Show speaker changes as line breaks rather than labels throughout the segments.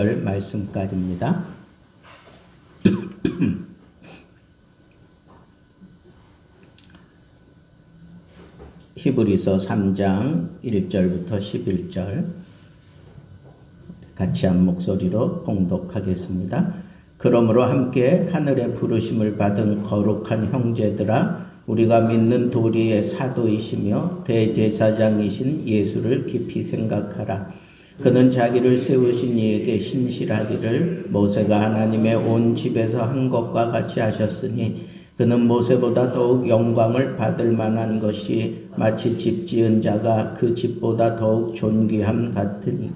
말씀까지입니다. 히브리서 3장 1절부터 11절 같이 한 목소리로 봉독하겠습니다. 그러므로 함께 하늘의 부르심을 받은 거룩한 형제들아, 우리가 믿는 도리의 사도이시며 대제사장이신 예수를 깊이 생각하라. 그는 자기를 세우신 이에게 신실하기를 모세가 하나님의 온 집에서 한 것과 같이 하셨으니, 그는 모세보다 더욱 영광을 받을 만한 것이 마치 집 지은 자가 그 집보다 더욱 존귀함 같으니,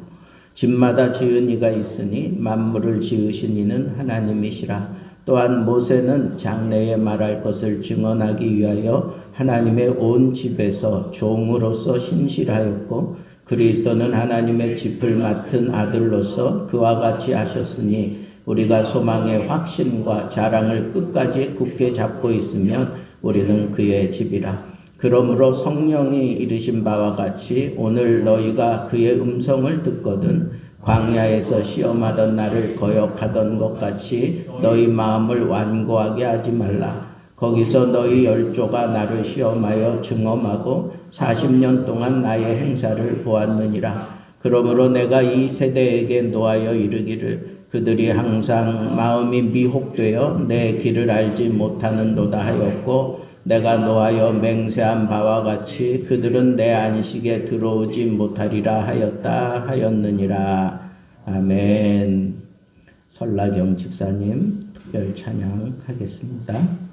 집마다 지은 이가 있으니 만물을 지으신 이는 하나님이시라. 또한 모세는 장래에 말할 것을 증언하기 위하여 하나님의 온 집에서 종으로서 신실하였고, 그리스도는 하나님의 집을 맡은 아들로서 그와 같이 하셨으니, 우리가 소망의 확신과 자랑을 끝까지 굳게 잡고 있으면 우리는 그의 집이라. 그러므로 성령이 이르신 바와 같이 오늘 너희가 그의 음성을 듣거든 광야에서 시험하던 나를 거역하던 것 같이 너희 마음을 완고하게 하지 말라. 거기서 너희 열조가 나를 시험하여 증언하고 40년 동안 나의 행사를 보았느니라. 그러므로 내가 이 세대에게 노하여 이르기를, 그들이 항상 마음이 미혹되어 내 길을 알지 못하는도다 하였고, 내가 노하여 맹세한 바와 같이 그들은 내 안식에 들어오지 못하리라 하였다 하였느니라. 아멘. 설라경 집사님 특별 찬양하겠습니다.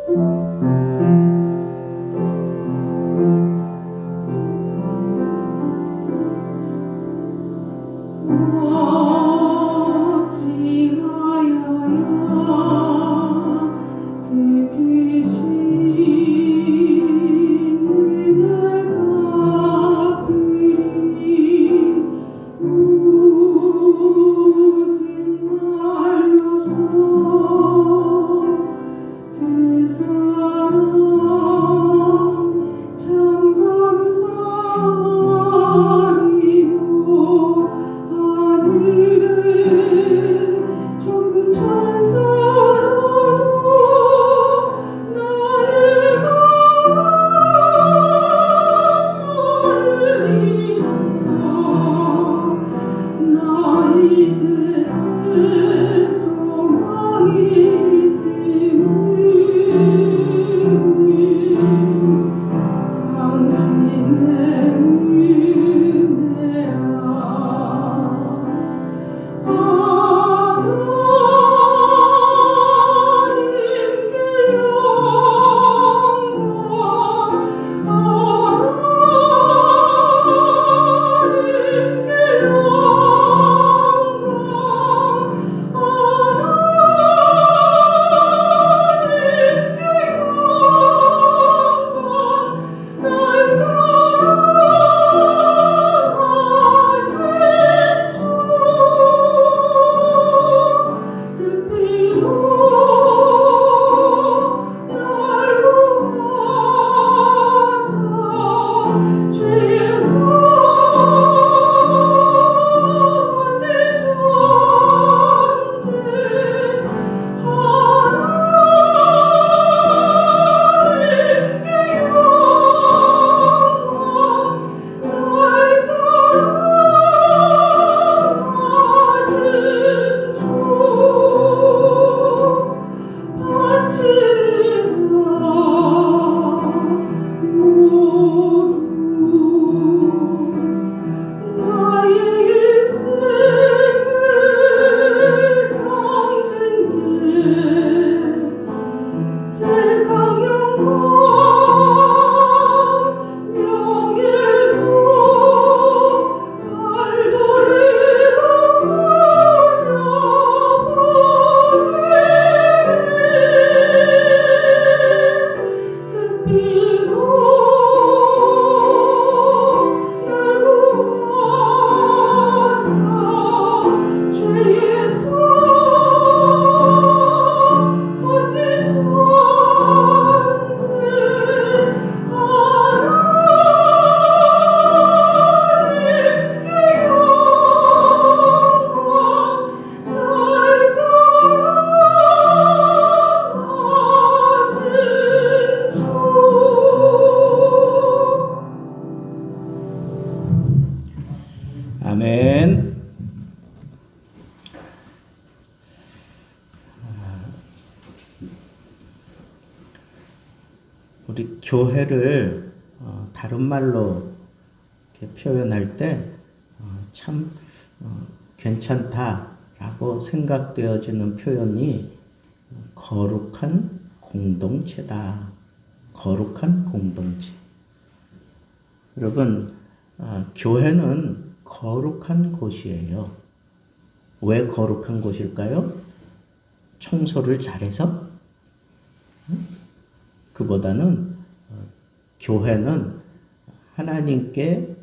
오
아멘. 우리 교회를 다른 말로 이렇게 표현할 때 참 괜찮다라고 생각되어지는 표현이 거룩한 공동체다. 거룩한 공동체. 여러분, 교회는 거룩한 곳이에요. 왜 거룩한 곳일까요? 청소를 잘해서? 그보다는 교회는 하나님께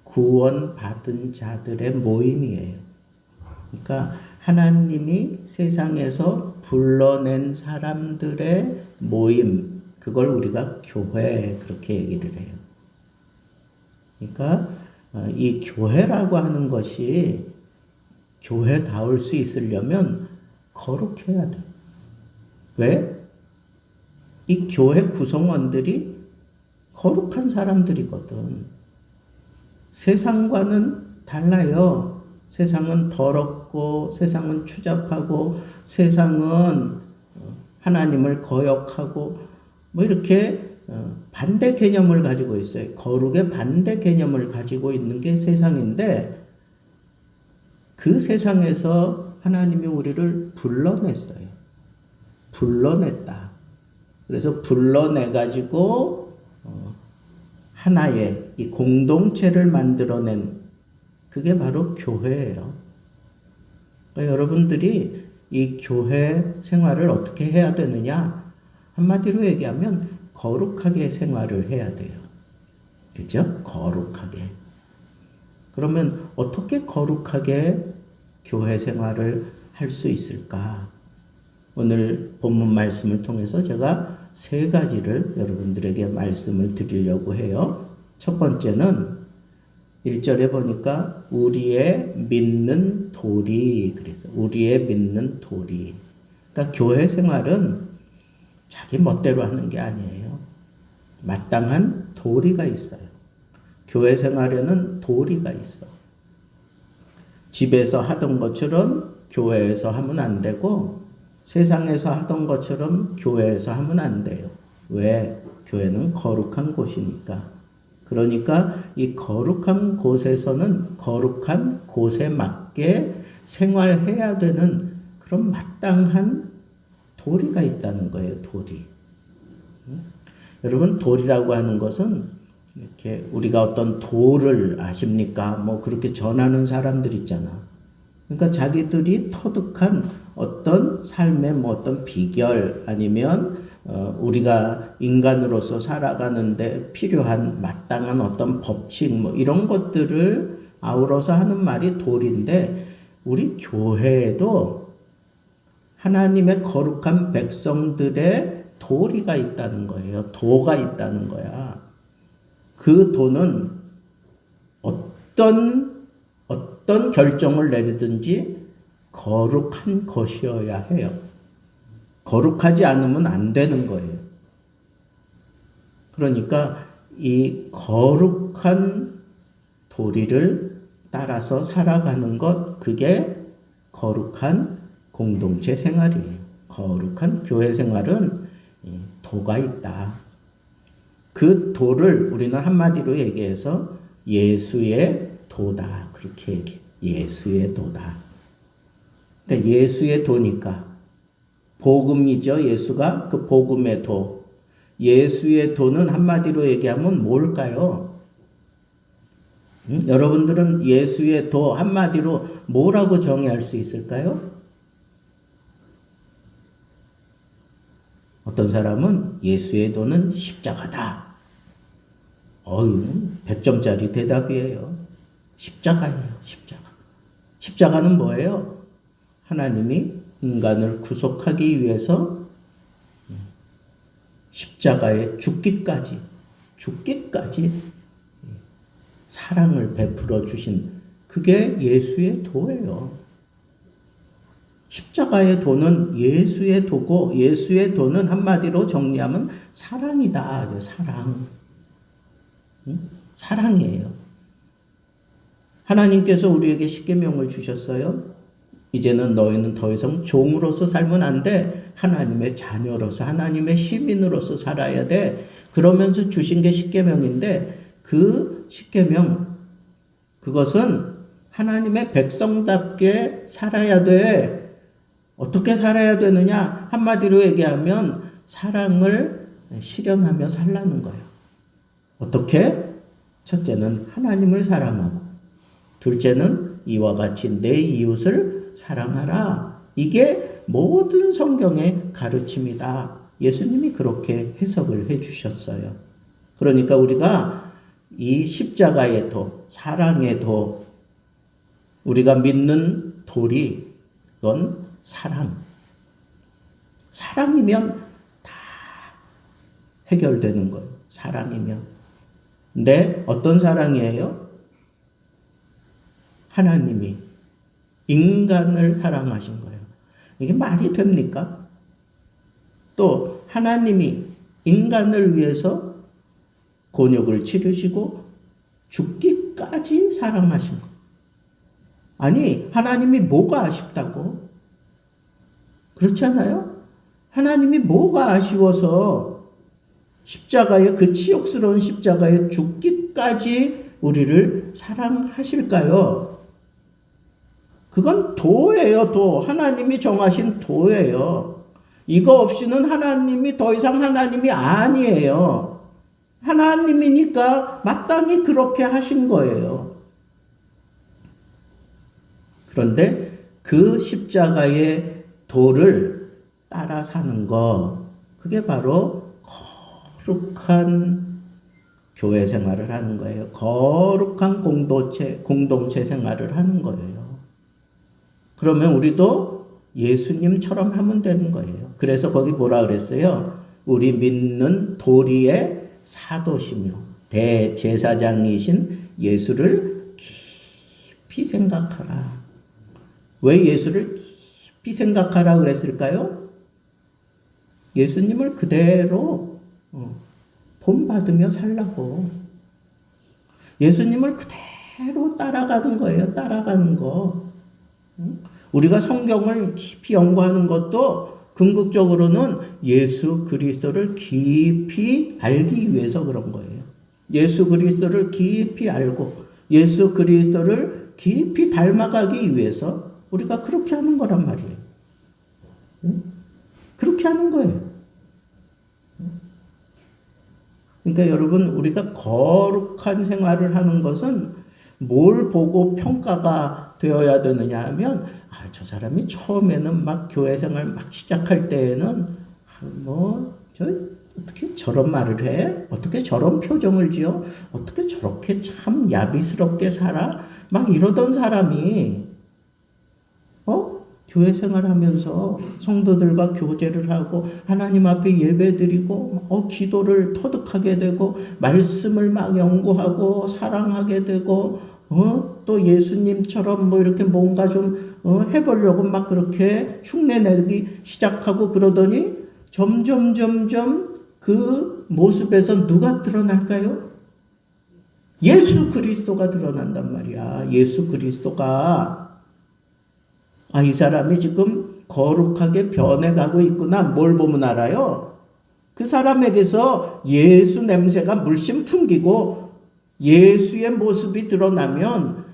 구원받은 자들의 모임이에요. 그러니까 하나님이 세상에서 불러낸 사람들의 모임, 그걸 우리가 교회 그렇게 얘기를 해요. 그러니까 이 교회라고 하는 것이 교회다울 수 있으려면 거룩해야 돼. 왜? 이 교회 구성원들이 거룩한 사람들이거든. 세상과는 달라요. 세상은 더럽고, 세상은 추잡하고, 세상은 하나님을 거역하고, 뭐 이렇게 반대 개념을 가지고 있어요. 거룩의 반대 개념을 가지고 있는 게 세상인데, 그 세상에서 하나님이 우리를 불러냈어요. 불러냈다. 그래서 불러내가지고 하나의 이 공동체를 만들어낸 그게 바로 교회예요. 그러니까 여러분들이 이 교회 생활을 어떻게 해야 되느냐? 한마디로 얘기하면 거룩하게 생활을 해야 돼요. 그죠? 거룩하게. 그러면 어떻게 거룩하게 교회 생활을 할 수 있을까? 오늘 본문 말씀을 통해서 제가 3가지를 여러분들에게 말씀을 드리려고 해요. 첫 번째는 1절에 보니까 우리의 믿는 도리 그래서 우리의 믿는 도리. 그러니까 교회 생활은 자기 멋대로 하는 게 아니에요. 마땅한 도리가 있어요. 교회 생활에는 도리가 있어. 집에서 하던 것처럼 교회에서 하면 안 되고 세상에서 하던 것처럼 교회에서 하면 안 돼요. 왜? 교회는 거룩한 곳이니까. 그러니까 이 거룩한 곳에서는 거룩한 곳에 맞게 생활해야 되는 그런 마땅한 도리가 있다는 거예요. 도리. 여러분, 도리라고 하는 것은 이렇게 우리가 어떤 도를 아십니까? 뭐 그렇게 전하는 사람들 있잖아. 그러니까 자기들이 터득한 어떤 삶의 뭐 어떤 비결 아니면 우리가 인간으로서 살아가는데 필요한 마땅한 어떤 법칙 뭐 이런 것들을 아우러서 하는 말이 도리인데 우리 교회에도 하나님의 거룩한 백성들의 도리가 있다는 거예요. 도가 있다는 거야. 그 도는 어떤 결정을 내리든지 거룩한 것이어야 해요. 거룩하지 않으면 안 되는 거예요. 그러니까 이 거룩한 도리를 따라서 살아가는 것, 그게 거룩한 공동체 생활이에요. 거룩한 교회 생활은 도가 있다. 그 도를 우리는 한마디로 얘기해서 예수의 도다. 그렇게 얘기해. 예수의 도다. 그러니까 예수의 도니까 복음이죠. 예수가 그 복음의 도. 예수의 도는 한마디로 얘기하면 뭘까요? 여러분들은 예수의 도 한마디로 뭐라고 정의할 수 있을까요? 어떤 사람은 예수의 도는 십자가다. 100점짜리 대답이에요. 십자가예요. 십자가. 십자가는 뭐예요? 하나님이 인간을 구속하기 위해서 십자가에 죽기까지 사랑을 베풀어 주신 그게 예수의 도예요. 십자가의 도는 예수의 도고 예수의 도는 한마디로 정리하면 사랑이다. 사랑. 사랑이에요. 하나님께서 우리에게 십계명을 주셨어요. 이제는 너희는 더 이상 종으로서 살면 안 돼. 하나님의 자녀로서, 하나님의 시민으로서 살아야 돼. 그러면서 주신 게 십계명인데, 그 십계명, 그것은 하나님의 백성답게 살아야 돼. 어떻게 살아야 되느냐? 한마디로 얘기하면 사랑을 실현하며 살라는 거예요. 어떻게? 첫째는 하나님을 사랑하고, 둘째는 이와 같이 내 이웃을 사랑하라. 이게 모든 성경의 가르침이다. 예수님이 그렇게 해석을 해 주셨어요. 그러니까 우리가 이 십자가의 도, 사랑의 도, 우리가 믿는 도리, 그건 사랑. 사랑이면 다 해결되는 거예요. 사랑이면. 근데 어떤 사랑이에요? 하나님이 인간을 사랑하신 거예요. 이게 말이 됩니까? 또 하나님이 인간을 위해서 곤욕을 치르시고 죽기까지 사랑하신 거. 아니, 하나님이 뭐가 아쉽다고? 그렇지 않아요? 하나님이 뭐가 아쉬워서 십자가에, 그 치욕스러운 십자가에 죽기까지 우리를 사랑하실까요? 그건 도예요, 도. 하나님이 정하신 도예요. 이거 없이는 하나님이 더 이상 하나님이 아니에요. 하나님이니까 마땅히 그렇게 하신 거예요. 그런데 그 십자가의 도를 따라 사는 거, 그게 바로 거룩한 교회 생활을 하는 거예요. 거룩한 공동체 생활을 하는 거예요. 그러면 우리도 예수님처럼 하면 되는 거예요. 그래서 거기 뭐라 그랬어요? 우리 믿는 도리의 사도시며 대제사장이신 예수를 깊이 생각하라. 왜 예수를 깊이 생각하라 그랬을까요? 예수님을 그대로 본받으며 살라고. 예수님을 그대로 따라가는 거예요. 따라가는 거. 우리가 성경을 깊이 연구하는 것도 궁극적으로는 예수 그리스도를 깊이 알기 위해서 그런 거예요. 예수 그리스도를 깊이 알고 예수 그리스도를 깊이 닮아가기 위해서 우리가 그렇게 하는 거란 말이에요. 그렇게 하는 거예요. 그러니까 여러분, 우리가 거룩한 생활을 하는 것은 뭘 보고 평가가 되어야 되느냐 하면, 저 사람이 처음에는 막 교회 생활 막 시작할 때에는 어떻게 저런 말을 해? 어떻게 저런 표정을 지어? 어떻게 저렇게 참 야비스럽게 살아? 막 이러던 사람이 교회 생활하면서 성도들과 교제를 하고 하나님 앞에 예배드리고 기도를 터득하게 되고 말씀을 막 연구하고 사랑하게 되고 또 예수님처럼 이렇게 뭔가 좀 해보려고 막 그렇게 흉내내기 시작하고 그러더니 점점 그 모습에서 누가 드러날까요? 예수 그리스도가 드러난단 말이야. 예수 그리스도가 이 사람이 지금 거룩하게 변해가고 있구나. 뭘 보면 알아요? 그 사람에게서 예수 냄새가 물씬 풍기고 예수의 모습이 드러나면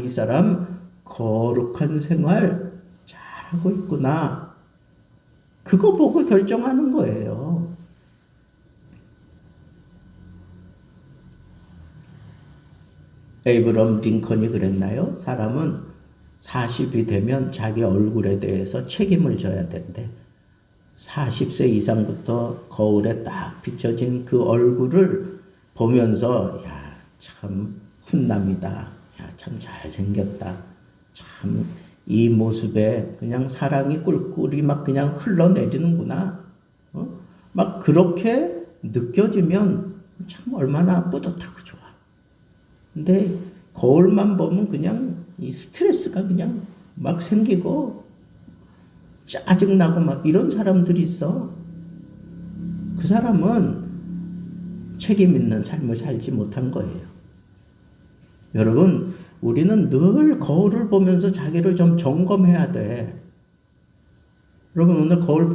이 사람 거룩한 생활 잘하고 있구나. 그거 보고 결정하는 거예요. 에이브럼 링컨이 그랬나요? 사람은 40이 되면 자기 얼굴에 대해서 책임을 져야 된대. 40세 이상부터 거울에 딱 비춰진 그 얼굴을 보면서 참 훈남이다. 참 잘생겼다. 참 이 모습에 그냥 사랑이 꿀꿀이 막 그냥 흘러내리는구나. 막 그렇게 느껴지면 참 얼마나 뿌듯하고 좋아. 근데 거울만 보면 그냥 이 스트레스가 그냥 막 생기고 짜증나고 막 이런 사람들이 있어. 그 사람은 책임 있는 삶을 살지 못한 거예요. 여러분, 우리는 늘 거울을 보면서 자기를 좀 점검해야 돼. 여러분 오늘 거울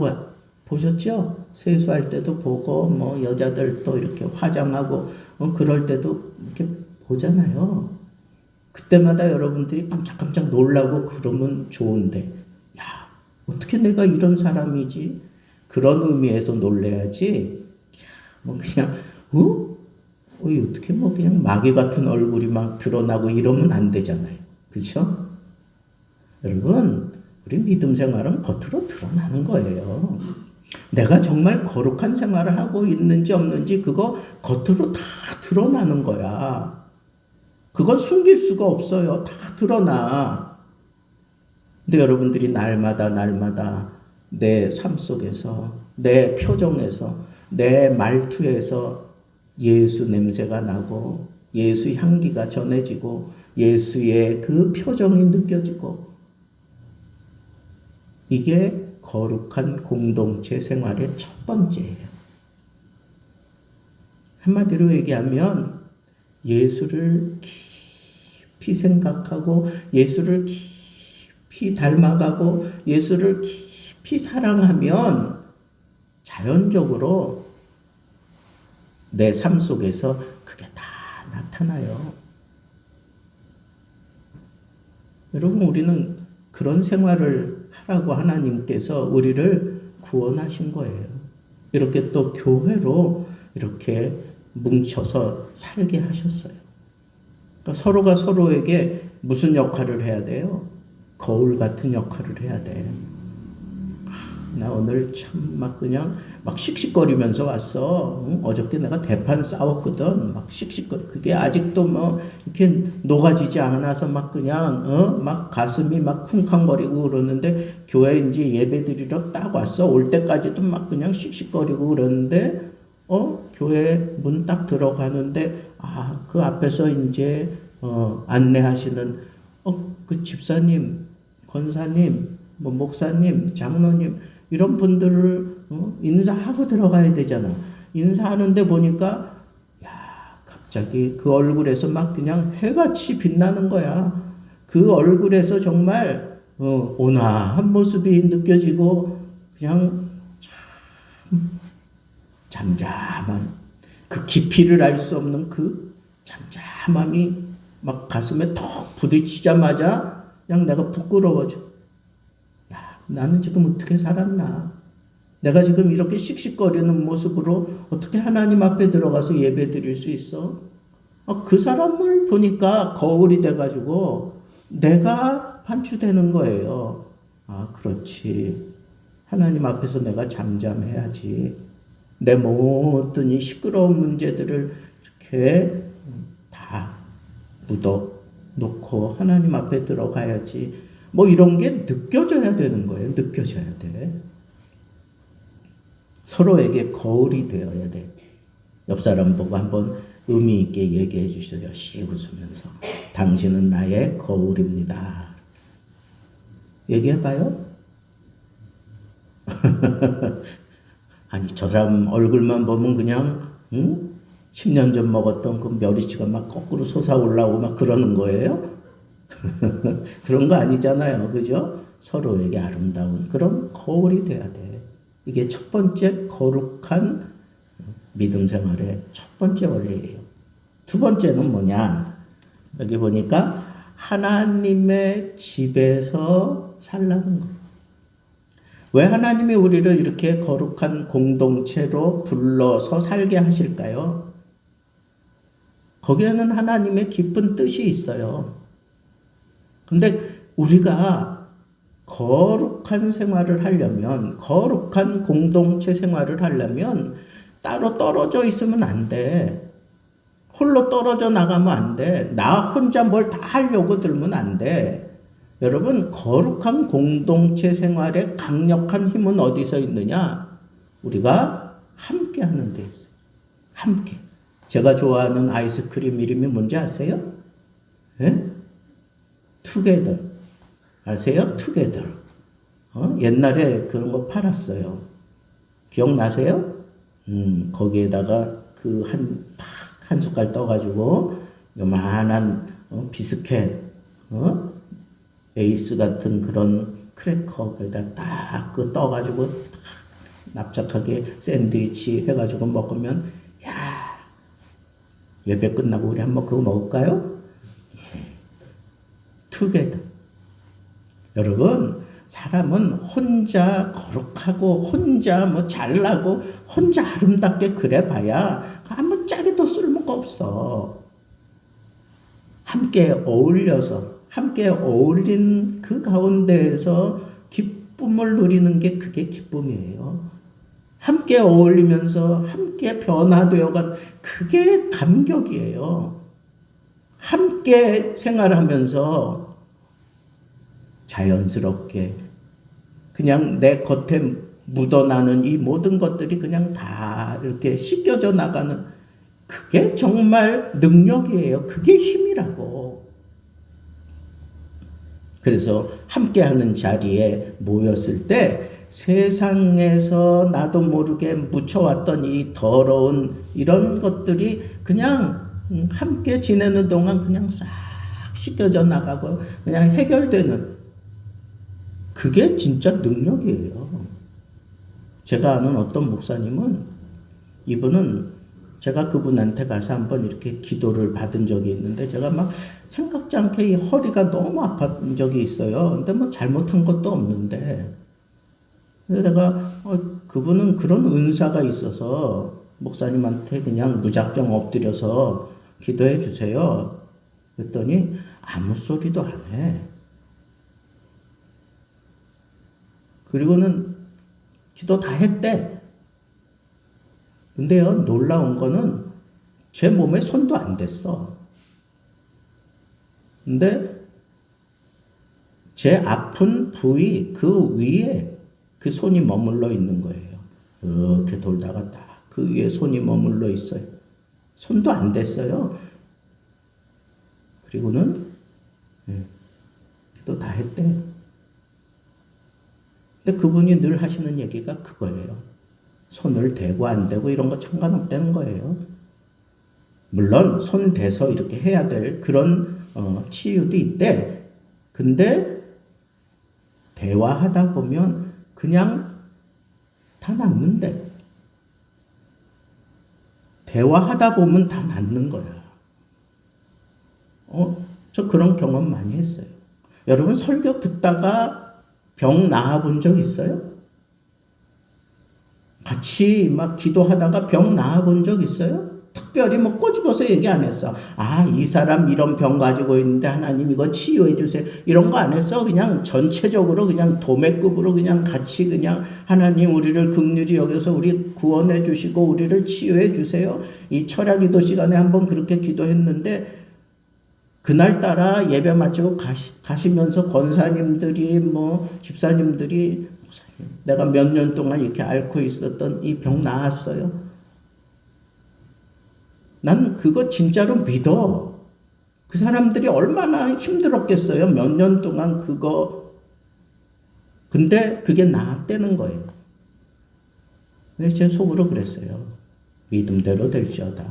보셨죠? 세수할 때도 보고 뭐 여자들도 이렇게 화장하고 그럴 때도 이렇게 보잖아요. 그때마다 여러분들이 깜짝깜짝 놀라고 그러면 좋은데 야 어떻게 내가 이런 사람이지? 그런 의미에서 놀래야지. 뭐 그냥 어떻게 뭐 그냥 마귀 같은 얼굴이 막 드러나고 이러면 안 되잖아요. 그렇죠? 여러분 우리 믿음 생활은 겉으로 드러나는 거예요. 내가 정말 거룩한 생활을 하고 있는지 없는지 그거 겉으로 다 드러나는 거야. 그건 숨길 수가 없어요. 다 드러나. 근데 여러분들이 날마다 내 삶 속에서, 내 표정에서, 내 말투에서 예수 냄새가 나고 예수 향기가 전해지고 예수의 그 표정이 느껴지고 이게 거룩한 공동체 생활의 첫 번째예요. 한마디로 얘기하면 예수를 깊이 생각하고 예수를 깊이 닮아가고 예수를 깊이 사랑하면 자연적으로 내 삶 속에서 그게 다 나타나요. 여러분 우리는 그런 생활을 하라고 하나님께서 우리를 구원하신 거예요. 이렇게 또 교회로 이렇게 뭉쳐서 살게 하셨어요. 그러니까 서로가 서로에게 무슨 역할을 해야 돼요? 거울 같은 역할을 해야 돼. 나 오늘 참 막 그냥 막 씩씩거리면서 왔어. 어저께 내가 대판 싸웠거든. 막 씩씩거리. 그게 아직도 뭐 이렇게 녹아지지 않아서 막 그냥 막 가슴이 막 쿵쾅거리고 그러는데 교회 이제 예배드리러 딱 왔어. 올 때까지도 막 그냥 씩씩거리고 그러는데 교회 문 딱 들어가는데 그 앞에서 이제 안내하시는 그 집사님, 권사님, 뭐 목사님, 장로님 이런 분들을 인사하고 들어가야 되잖아. 인사하는데 보니까 갑자기 그 얼굴에서 막 그냥 해같이 빛나는 거야. 그 얼굴에서 정말 온화한 모습이 느껴지고 그냥 참 잠잠한 그 깊이를 알 수 없는 그 잠잠함이 막 가슴에 턱 부딪히자마자 그냥 내가 부끄러워져. 나는 지금 어떻게 살았나? 내가 지금 이렇게 씩씩거리는 모습으로 어떻게 하나님 앞에 들어가서 예배 드릴 수 있어? 그 사람을 보니까 거울이 돼가지고 내가 반추되는 거예요. 그렇지. 하나님 앞에서 내가 잠잠해야지. 내 모든 이 시끄러운 문제들을 이렇게 다 묻어놓고 하나님 앞에 들어가야지. 뭐 이런 게 느껴져야 되는 거예요. 느껴져야 돼. 서로에게 거울이 되어야 돼. 옆 사람 보고 한번 의미 있게 얘기해 주셔요. 씩 웃으면서. 당신은 나의 거울입니다. 얘기해봐요. 아니 저 사람 얼굴만 보면 그냥 10년 전 먹었던 그 멸치가 막 거꾸로 솟아올라오고 막 그러는 거예요? 그런 거 아니잖아요. 그죠? 서로에게 아름다운 그런 거울이 돼야 돼. 이게 첫 번째 거룩한 믿음 생활의 첫 번째 원리예요. 두 번째는 뭐냐? 여기 보니까 하나님의 집에서 살라는 거예요. 왜 하나님이 우리를 이렇게 거룩한 공동체로 불러서 살게 하실까요? 거기에는 하나님의 깊은 뜻이 있어요. 근데 우리가 거룩한 생활을 하려면, 거룩한 공동체 생활을 하려면 따로 떨어져 있으면 안 돼. 홀로 떨어져 나가면 안 돼. 나 혼자 뭘 다 하려고 들면 안 돼. 여러분, 거룩한 공동체 생활의 강력한 힘은 어디서 있느냐? 우리가 함께 하는 데 있어요. 함께. 제가 좋아하는 아이스크림 이름이 뭔지 아세요? 예? 투게더. 아세요? 투게더. 옛날에 그런 거 팔았어요. 기억나세요? 거기에다가 그 한 숟갈 떠가지고 요만한 비스켓, 에이스 같은 그런 크래커 거기다 딱 그 떠가지고 딱 납작하게 샌드위치 해가지고 먹으면 야 예배 끝나고 우리 한번 그거 먹을까요? 투게더. 여러분 사람은 혼자 거룩하고 혼자 뭐 잘나고 혼자 아름답게 그래봐야 아무 짝에도 쓸모가 없어. 함께 어울려서 함께 어울린 그 가운데에서 기쁨을 누리는 게 그게 기쁨이에요. 함께 어울리면서 함께 변화되어간 그게 감격이에요. 함께 생활하면서 자연스럽게 그냥 내 겉에 묻어나는 이 모든 것들이 그냥 다 이렇게 씻겨져 나가는 그게 정말 능력이에요. 그게 힘이라고. 그래서 함께하는 자리에 모였을 때 세상에서 나도 모르게 묻혀왔던 이 더러운 이런 것들이 그냥 함께 지내는 동안 그냥 싹 씻겨져 나가고 그냥 해결되는 그게 진짜 능력이에요. 제가 아는 어떤 목사님은 이분은 제가 그분한테 가서 한번 이렇게 기도를 받은 적이 있는데 제가 막 생각지 않게 이 허리가 너무 아팠던 적이 있어요. 근데 뭐 잘못한 것도 없는데 그래서 내가 그분은 그런 은사가 있어서 목사님한테 그냥 무작정 엎드려서 기도해 주세요. 그랬더니 아무 소리도 안 해. 그리고는 기도 다 했대. 근데요, 놀라운 거는 제 몸에 손도 안 댔어. 근데 제 아픈 부위 그 위에 그 손이 머물러 있는 거예요. 이렇게 돌다가 딱 그 위에 손이 머물러 있어요. 손도 안 댔어요. 그리고는 또 다 했대. 근데 그분이 늘 하시는 얘기가 그거예요. 손을 대고 안 대고 이런 거 상관없다는 거예요. 물론 손 대서 이렇게 해야 될 그런 치유도 있대. 근데 대화하다 보면 그냥 다 낫는데. 대화하다 보면 다 낫는 거야. 저 그런 경험 많이 했어요. 여러분 설교 듣다가 병 나아본 적 있어요? 같이 막 기도하다가 병 나아본 적 있어요? 특별히 뭐 꼬집어서 얘기 안 했어. 이 사람 이런 병 가지고 있는데 하나님 이거 치유해 주세요. 이런 거 안 했어. 그냥 전체적으로 그냥 도매급으로 그냥 같이 그냥 하나님 우리를 긍휼히 여겨서 우리 구원해 주시고 우리를 치유해 주세요. 이 철야기도 시간에 한번 그렇게 기도했는데 그날따라 예배 마치고 가시면서 권사님들이 뭐 집사님들이 내가 몇 년 동안 이렇게 앓고 있었던 이 병 나았어요. 난 그거 진짜로 믿어. 그 사람들이 얼마나 힘들었겠어요. 몇 년 동안 그거. 근데 그게 나았다는 거예요. 그래서 제 속으로 그랬어요. 믿음대로 될지어다.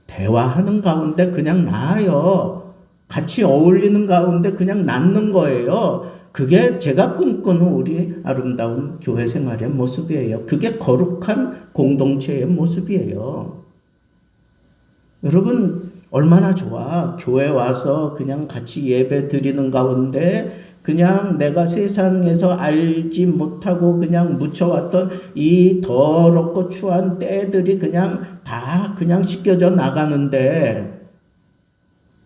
대화하는 가운데 그냥 나아요. 같이 어울리는 가운데 그냥 낫는 거예요. 그게 제가 꿈꾸는 우리 아름다운 교회 생활의 모습이에요. 그게 거룩한 공동체의 모습이에요. 여러분 얼마나 좋아. 교회 와서 그냥 같이 예배 드리는 가운데 그냥 내가 세상에서 알지 못하고 그냥 묻혀왔던 이 더럽고 추한 때들이 그냥 다 그냥 씻겨져 나가는데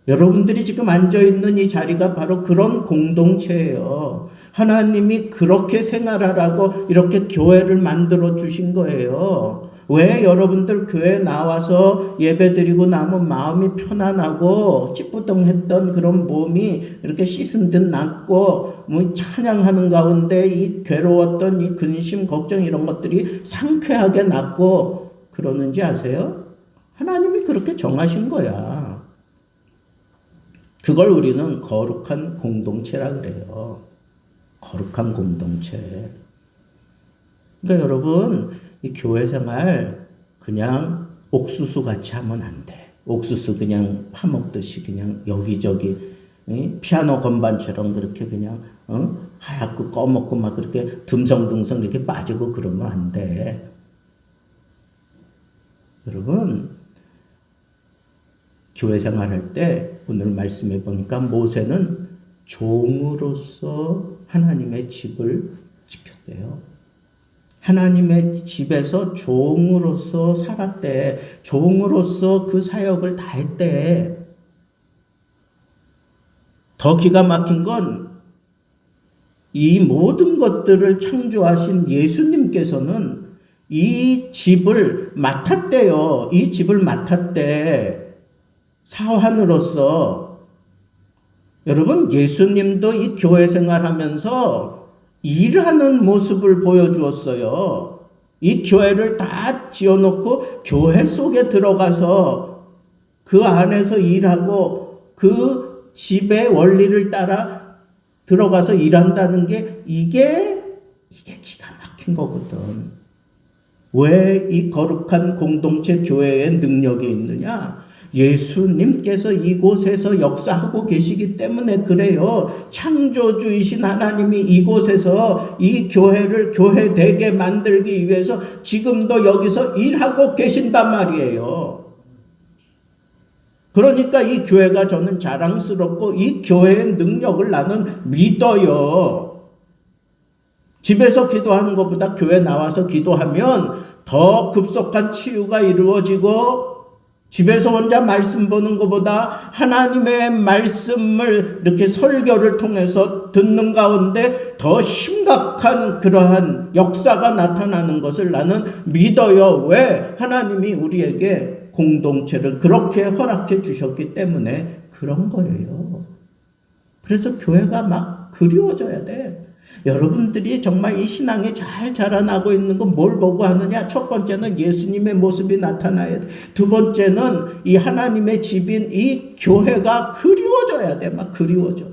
여러분들이 지금 앉아있는 이 자리가 바로 그런 공동체예요. 하나님이 그렇게 생활하라고 이렇게 교회를 만들어 주신 거예요. 왜 여러분들 교회 나와서 예배드리고 나면 마음이 편안하고 찌뿌둥했던 그런 몸이 이렇게 씻은 듯 낫고 뭐 찬양하는 가운데 이 괴로웠던 이 근심 걱정 이런 것들이 상쾌하게 낫고 그러는지 아세요? 하나님이 그렇게 정하신 거야. 그걸 우리는 거룩한 공동체라 그래요. 거룩한 공동체. 그러니까 여러분 이 교회 생활 그냥 옥수수 같이 하면 안 돼. 옥수수 그냥 파먹듯이 그냥 여기저기 피아노 건반처럼 그렇게 그냥 하얗고 꺼먹고 막 그렇게 듬성듬성 이렇게 빠지고 그러면 안 돼. 여러분, 교회 생활할 때 오늘 말씀해 보니까 모세는 종으로서 하나님의 집을 지켰대요. 하나님의 집에서 종으로서 살았대. 종으로서 그 사역을 다 했대. 더 기가 막힌 건 이 모든 것들을 창조하신 예수님께서는 이 집을 맡았대요. 이 집을 맡았대. 사환으로서. 여러분, 예수님도 이 교회 생활하면서 일하는 모습을 보여주었어요. 이 교회를 다 지어놓고 교회 속에 들어가서 그 안에서 일하고 그 집의 원리를 따라 들어가서 일한다는 게 이게 기가 막힌 거거든. 왜 이 거룩한 공동체 교회에 능력이 있느냐? 예수님께서 이곳에서 역사하고 계시기 때문에 그래요. 창조주이신 하나님이 이곳에서 이 교회를 교회되게 만들기 위해서 지금도 여기서 일하고 계신단 말이에요. 그러니까 이 교회가 저는 자랑스럽고 이 교회의 능력을 나는 믿어요. 집에서 기도하는 것보다 교회 나와서 기도하면 더 급속한 치유가 이루어지고, 집에서 혼자 말씀 보는 것보다 하나님의 말씀을 이렇게 설교를 통해서 듣는 가운데 더 심각한 그러한 역사가 나타나는 것을 나는 믿어요. 왜? 하나님이 우리에게 공동체를 그렇게 허락해 주셨기 때문에 그런 거예요. 그래서 교회가 막 그리워져야 돼. 여러분들이 정말 이 신앙이 잘 자라나고 있는 건 뭘 보고 하느냐? 첫 번째는 예수님의 모습이 나타나야 돼. 두 번째는 이 하나님의 집인 이 교회가 그리워져야 돼. 막 그리워져.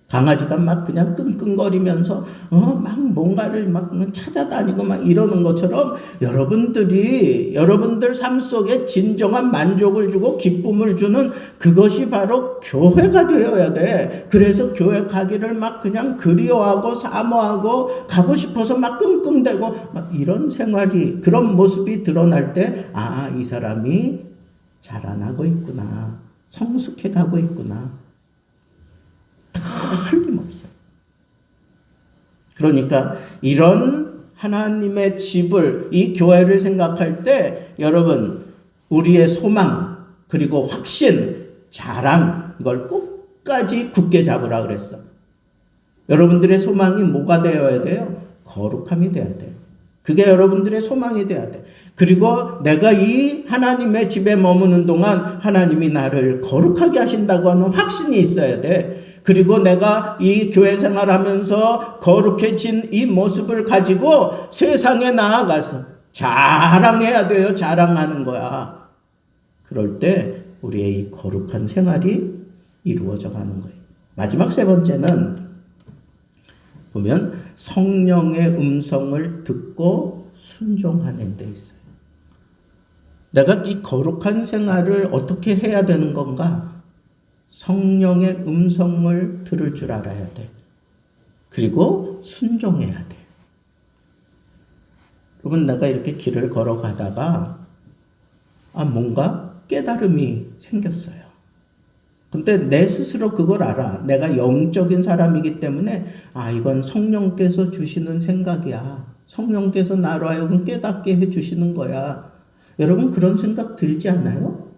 강아지가 막 그냥 끙끙거리면서 막 뭔가를 막 찾아다니고 막 이러는 것처럼 여러분들 삶 속에 진정한 만족을 주고 기쁨을 주는 그것이 바로 교회가 되어야 돼. 그래서 교회 가기를 막 그냥 그리워하고 사모하고 가고 싶어서 막 끙끙대고 막 이런 생활이, 그런 모습이 드러날 때 이 사람이 자라나고 있구나. 성숙해 가고 있구나. 틀림없어요. 그러니까 이런 하나님의 집을, 이 교회를 생각할 때 여러분, 우리의 소망 그리고 확신, 자랑, 이걸 끝까지 굳게 잡으라 그랬어. 여러분들의 소망이 뭐가 되어야 돼요? 거룩함이 되어야 돼요. 그게 여러분들의 소망이 되어야 돼. 그리고 내가 이 하나님의 집에 머무는 동안 하나님이 나를 거룩하게 하신다고 하는 확신이 있어야 돼. 그리고 내가 이 교회 생활하면서 거룩해진 이 모습을 가지고 세상에 나아가서 자랑해야 돼요. 자랑하는 거야. 그럴 때 우리의 이 거룩한 생활이 이루어져 가는 거예요. 마지막 세 번째는 보면 성령의 음성을 듣고 순종하는 데 있어요. 내가 이 거룩한 생활을 어떻게 해야 되는 건가? 성령의 음성을 들을 줄 알아야 돼. 그리고 순종해야 돼. 여러분, 내가 이렇게 길을 걸어가다가 뭔가 깨달음이 생겼어요. 근데 내 스스로 그걸 알아. 내가 영적인 사람이기 때문에 이건 성령께서 주시는 생각이야. 성령께서 나로 하여금 깨닫게 해주시는 거야. 여러분, 그런 생각 들지 않나요?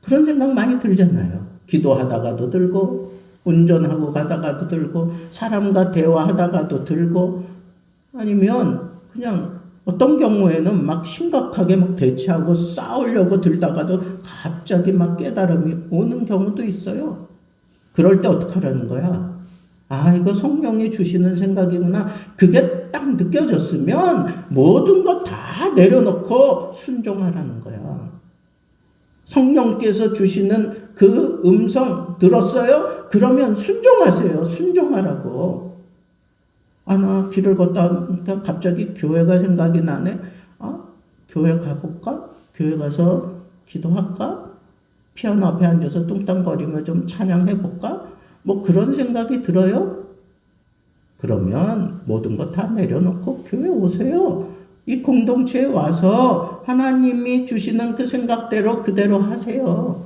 그런 생각 많이 들잖아요. 기도하다가도 들고, 운전하고 가다가도 들고, 사람과 대화하다가도 들고, 아니면 그냥 어떤 경우에는 막 심각하게 막 대치하고 싸우려고 들다가도 갑자기 막 깨달음이 오는 경우도 있어요. 그럴 때 어떻게 하라는 거야? 이거 성령이 주시는 생각이구나. 그게 딱 느껴졌으면 모든 것 다 내려놓고 순종하라는 거야. 성령께서 주시는 그 음성 들었어요? 그러면 순종하세요. 순종하라고. 나 길을 걷다 보니까 갑자기 교회가 생각이 나네. 교회 가볼까? 교회 가서 기도할까? 피아노 앞에 앉아서 뚱땅거리며 좀 찬양해볼까? 뭐 그런 생각이 들어요? 그러면 모든 거 다 내려놓고 교회 오세요. 이 공동체에 와서 하나님이 주시는 그 생각대로 그대로 하세요.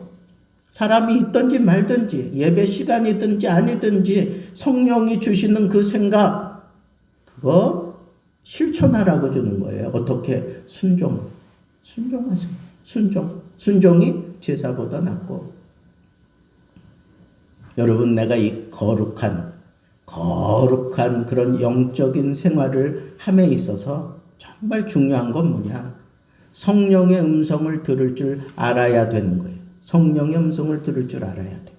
사람이 있든지 말든지 예배 시간이든지 아니든지 성령이 주시는 그 생각 그거 실천하라고 주는 거예요. 어떻게? 순종하세요. 순종이 제사보다 낫고. 여러분 내가 이 거룩한 그런 영적인 생활을 함에 있어서 정말 중요한 건 뭐냐? 성령의 음성을 들을 줄 알아야 되는 거예요. 성령의 음성을 들을 줄 알아야 돼요.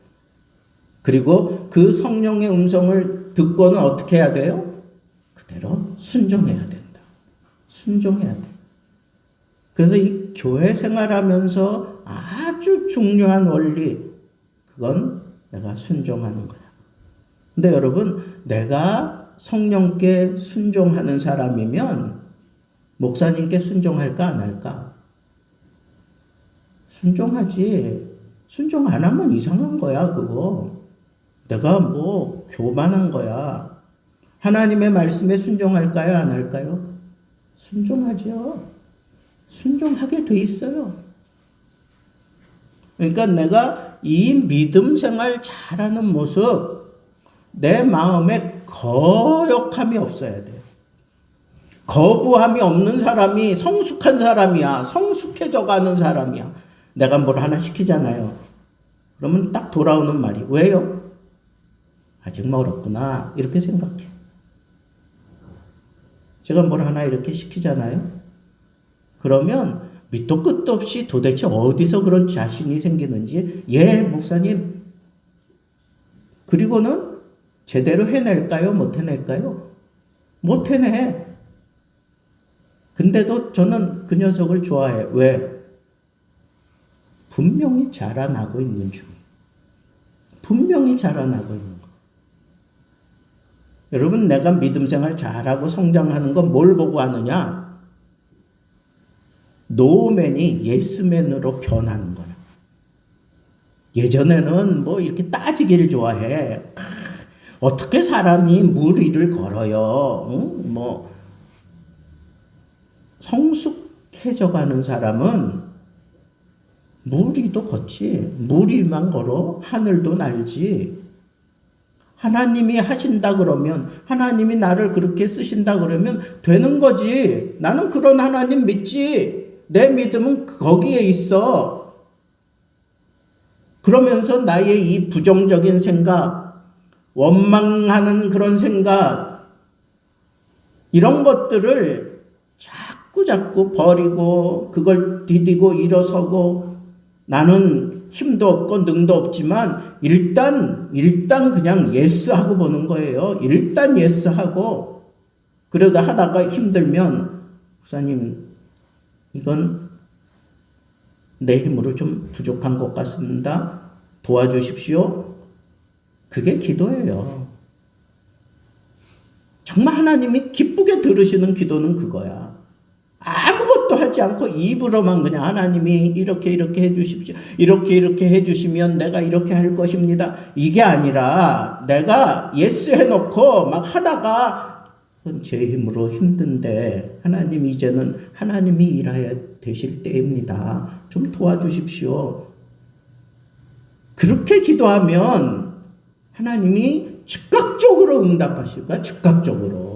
그리고 그 성령의 음성을 듣고는 어떻게 해야 돼요? 그대로 순종해야 된다. 순종해야 돼. 그래서 이 교회 생활하면서 아주 중요한 원리, 그건 내가 순종하는 거야. 근데 여러분, 내가 성령께 순종하는 사람이면 목사님께 순종할까 안 할까? 순종하지. 순종 안 하면 이상한 거야, 그거. 내가 뭐 교만한 거야. 하나님의 말씀에 순종할까요, 안 할까요? 순종하죠. 순종하게 돼 있어요. 그러니까 내가 이 믿음 생활 잘하는 모습, 내 마음에 거역함이 없어야 돼요. 거부함이 없는 사람이 성숙한 사람이야. 성숙해져 가는 사람이야. 내가 뭘 하나 시키잖아요. 그러면 딱 돌아오는 말이 왜요? 아직 멀었구나. 이렇게 생각해. 제가 뭘 하나 이렇게 시키잖아요. 그러면 밑도 끝도 없이 도대체 어디서 그런 자신이 생기는지 목사님. 그리고는 제대로 해낼까요? 못 해낼까요? 못 해내. 근데도 저는 그 녀석을 좋아해. 왜? 분명히 자라나고 있는 중. 분명히 자라나고 있는 거. 여러분, 내가 믿음 생활 잘하고 성장하는 건 뭘 보고 하느냐? 노맨이 예스맨으로 변하는 거야. 예전에는 뭐 이렇게 따지기를 좋아해. 어떻게 사람이 물 위를 걸어요? 응? 뭐 성숙해져 가는 사람은 물 위도 걷지. 물 위만 걸어. 하늘도 날지. 하나님이 하신다 그러면, 하나님이 나를 그렇게 쓰신다 그러면 되는 거지. 나는 그런 하나님 믿지. 내 믿음은 거기에 있어. 그러면서 나의 이 부정적인 생각, 원망하는 그런 생각, 이런 것들을 자꾸 버리고 그걸 디디고 일어서고, 나는 힘도 없고 능도 없지만 일단 그냥 예스하고 보는 거예요. 일단 예스하고. 그러다 하다가 힘들면 목사님 이건 내 힘으로 좀 부족한 것 같습니다. 도와주십시오. 그게 기도예요. 정말 하나님이 기쁘게 들으시는 기도는 그거야. 아무것도 하지 않고 입으로만 그냥 하나님이 이렇게 해주십시오. 이렇게 해주시면 내가 이렇게 할 것입니다. 이게 아니라 내가 예스 해놓고 막 하다가 제 힘으로 힘든데 하나님 이제는 하나님이 일해야 되실 때입니다. 좀 도와주십시오. 그렇게 기도하면 하나님이 즉각적으로 응답하실 거야. 즉각적으로.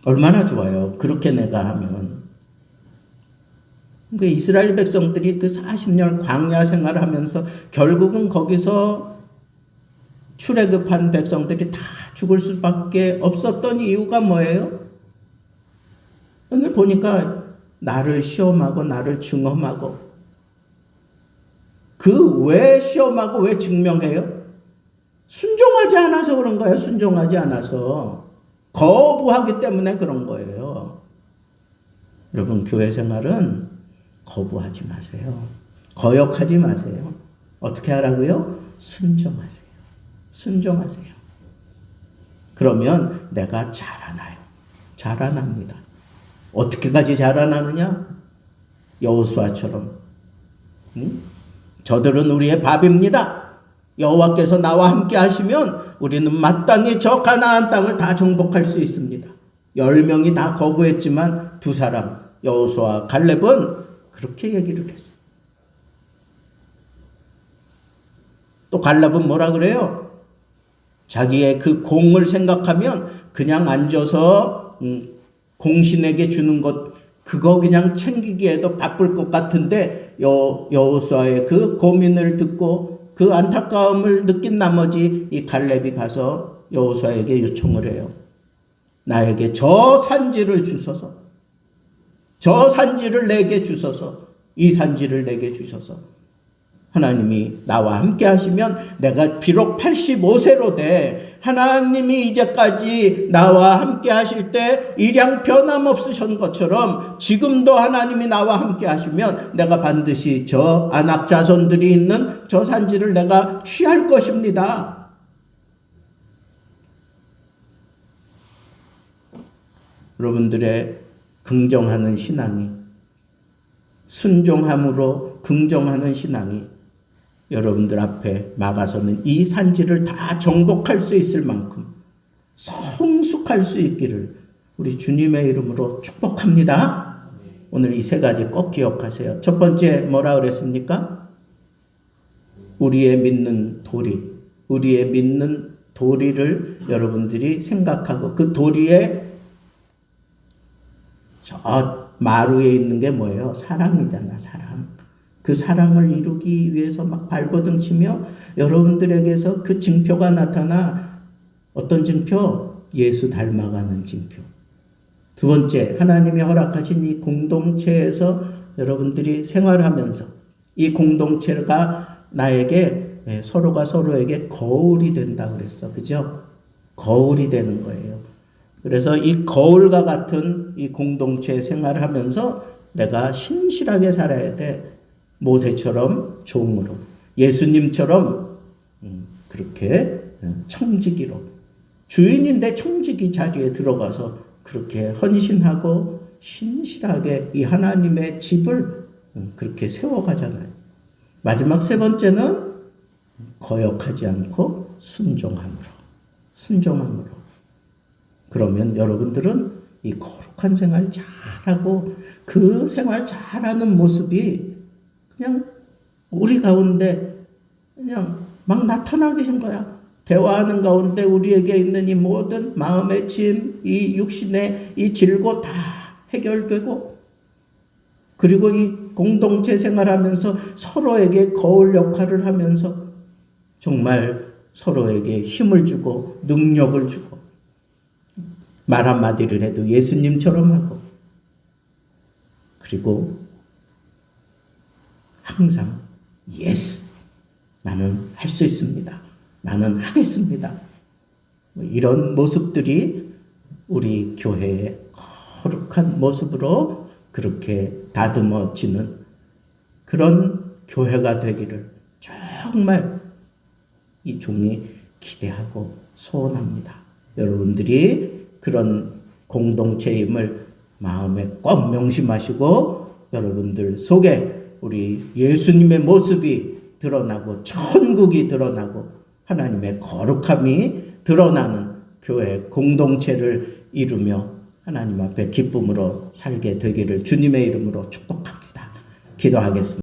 얼마나 좋아요. 그렇게 내가 하면. 그 이스라엘 백성들이 그 40년 광야 생활을 하면서 결국은 거기서 출애굽한 백성들이 다 죽을 수밖에 없었던 이유가 뭐예요? 오늘 보니까 나를 시험하고 나를 증험하고, 그 왜 시험하고 왜 증명해요? 순종하지 않아서 그런 거예요. 순종하지 않아서. 거부하기 때문에 그런 거예요. 여러분, 교회 생활은 거부하지 마세요. 거역하지 마세요. 어떻게 하라고요? 순종하세요. 순종하세요. 그러면 내가 자라나요. 자라납니다. 어떻게까지 자라나느냐? 여호수아처럼. 저들은 우리의 밥입니다. 여호와께서 나와 함께 하시면 우리는 마땅히 저 가나안 땅을 다 정복할 수 있습니다. 10명이 다 거부했지만 두 사람, 여호수아와 갈렙은 그렇게 얘기를 했어요. 또 갈렙은 뭐라 그래요? 자기의 그 공을 생각하면 그냥 앉아서 공신에게 주는 것, 그거 그냥 챙기기에도 바쁠 것 같은데 여호수아의 그 고민을 듣고 그 안타까움을 느낀 나머지 이 갈렙이 가서 여호수아에게 요청을 해요. 나에게 저 산지를 주소서. 저 산지를 내게 주소서. 이 산지를 내게 주소서. 하나님이 나와 함께 하시면 내가 비록 85세로 돼 하나님이 이제까지 나와 함께 하실 때 일양 변함없으신 것처럼 지금도 하나님이 나와 함께 하시면 내가 반드시 저 아낙 자손들이 있는 저 산지를 내가 취할 것입니다. 여러분들의 긍정하는 신앙이, 순종함으로 긍정하는 신앙이 여러분들 앞에 막아서는 이 산지를 다 정복할 수 있을 만큼 성숙할 수 있기를 우리 주님의 이름으로 축복합니다. 오늘 이 세 가지 꼭 기억하세요. 첫 번째 뭐라 그랬습니까? 우리의 믿는 도리, 우리의 믿는 도리를 여러분들이 생각하고 그 도리에 저 마루에 있는 게 뭐예요? 사랑이잖아, 사랑. 그 사랑을 이루기 위해서 막 발버둥치며 여러분들에게서 그 징표가 나타나. 어떤 징표? 예수 닮아가는 징표. 두 번째, 하나님이 허락하신 이 공동체에서 여러분들이 생활하면서 이 공동체가 나에게 서로가 서로에게 거울이 된다 그랬어. 그죠? 거울이 되는 거예요. 그래서 이 거울과 같은 이 공동체 생활하면서 내가 신실하게 살아야 돼. 모세처럼 종으로, 예수님처럼 그렇게 청지기로, 주인인데 청지기 자리에 들어가서 그렇게 헌신하고 신실하게 이 하나님의 집을 그렇게 세워가잖아요. 마지막 세 번째는 거역하지 않고 순종함으로. 그러면 여러분들은 이 거룩한 생활 잘하고 그 생활 잘하는 모습이 그냥 우리 가운데 그냥 막 나타나 계신 거야. 대화하는 가운데 우리에게 있는 이 모든 마음의 짐, 이 육신의 이 질고 다 해결되고, 그리고 이 공동체 생활하면서 서로에게 거울 역할을 하면서 정말 서로에게 힘을 주고 능력을 주고 말 한마디를 해도 예수님처럼 하고, 그리고 항상 예스, 나는 할 수 있습니다. 나는 하겠습니다. 이런 모습들이 우리 교회의 거룩한 모습으로 그렇게 다듬어지는 그런 교회가 되기를 정말 이 종이 기대하고 소원합니다. 여러분들이 그런 공동체임을 마음에 꼭 명심하시고 여러분들 속에 우리 예수님의 모습이 드러나고 천국이 드러나고 하나님의 거룩함이 드러나는 교회 공동체를 이루며 하나님 앞에 기쁨으로 살게 되기를 주님의 이름으로 축복합니다. 기도하겠습니다.